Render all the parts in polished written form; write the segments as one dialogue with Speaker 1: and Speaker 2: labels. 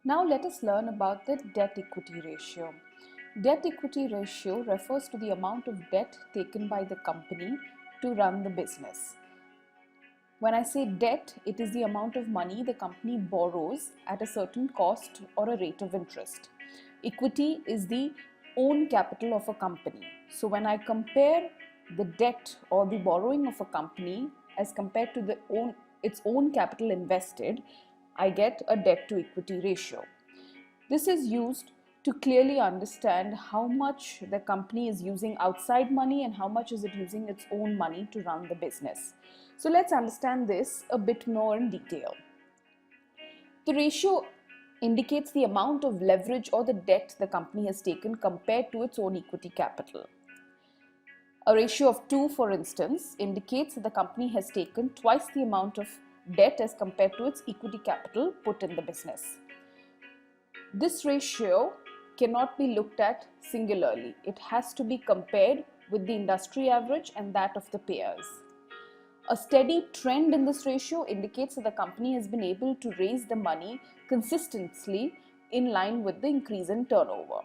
Speaker 1: Now let us learn about the debt equity ratio. Debt equity ratio refers to the amount of debt taken by the company to run the business. When I say debt, it is the amount of money the company borrows at a certain cost or a rate of interest. Equity is the own capital of a company. So when I compare the debt or the borrowing of a company as compared to its own capital invested, I get a debt to equity ratio. This is used to clearly understand how much the company is using outside money and how much is it using its own money to run the business. So let's understand this a bit more in detail. The ratio indicates the amount of leverage or the debt the company has taken compared to its own equity capital. A ratio of 2, for instance, indicates that the company has taken twice the amount of debt as compared to its equity capital put in the business. This ratio cannot be looked at singularly. It has to be compared with the industry average and that of the peers. A steady trend in this ratio indicates that the company has been able to raise the money consistently in line with the increase in turnover.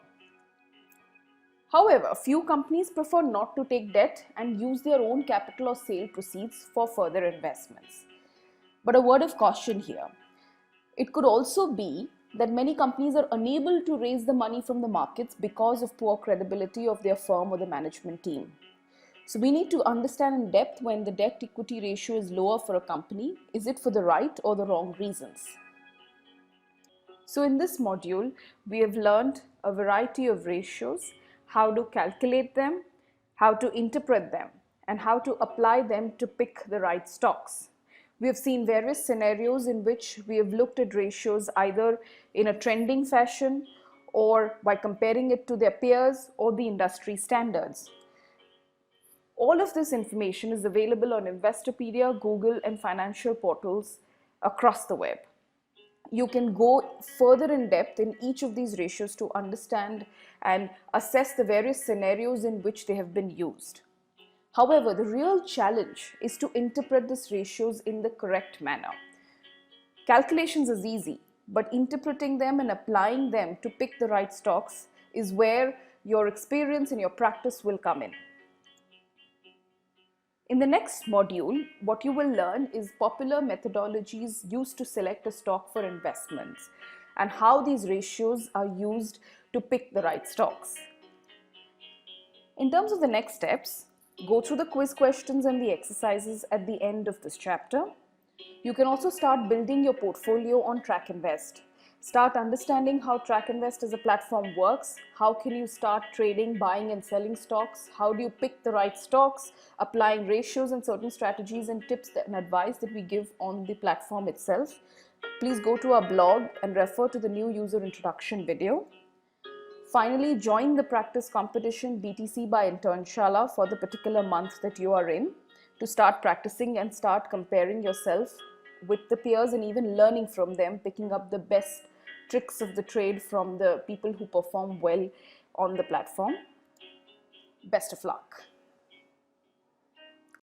Speaker 1: However, few companies prefer not to take debt and use their own capital or sale proceeds for further investments. But a word of caution here. It could also be that many companies are unable to raise the money from the markets because of poor credibility of their firm or the management team. So we need to understand in depth when the debt equity ratio is lower for a company. Is it for the right or the wrong reasons? So in this module, we have learned a variety of ratios, how to calculate them, how to interpret them, and how to apply them to pick the right stocks. We have seen various scenarios in which we have looked at ratios either in a trending fashion or by comparing it to their peers or the industry standards. All of this information is available on Investopedia, Google, and financial portals across the web. You can go further in depth in each of these ratios to understand and assess the various scenarios in which they have been used. However, the real challenge is to interpret these ratios in the correct manner. Calculations is easy, but interpreting them and applying them to pick the right stocks is where your experience and your practice will come in. In the next module, what you will learn is popular methodologies used to select a stock for investments and how these ratios are used to pick the right stocks. In terms of the next steps, go through the quiz questions and the exercises at the end of this chapter. You can also start building your portfolio on TrackInvest. Start understanding how TrackInvest as a platform works. How can you start trading, buying and selling stocks? How do you pick the right stocks? Applying ratios and certain strategies and tips and advice that we give on the platform itself. Please go to our blog and refer to the new user introduction video. Finally, join the practice competition BTC by Internshala for the particular month that you are in to start practicing and start comparing yourself with the peers and even learning from them, picking up the best tricks of the trade from the people who perform well on the platform. Best of luck.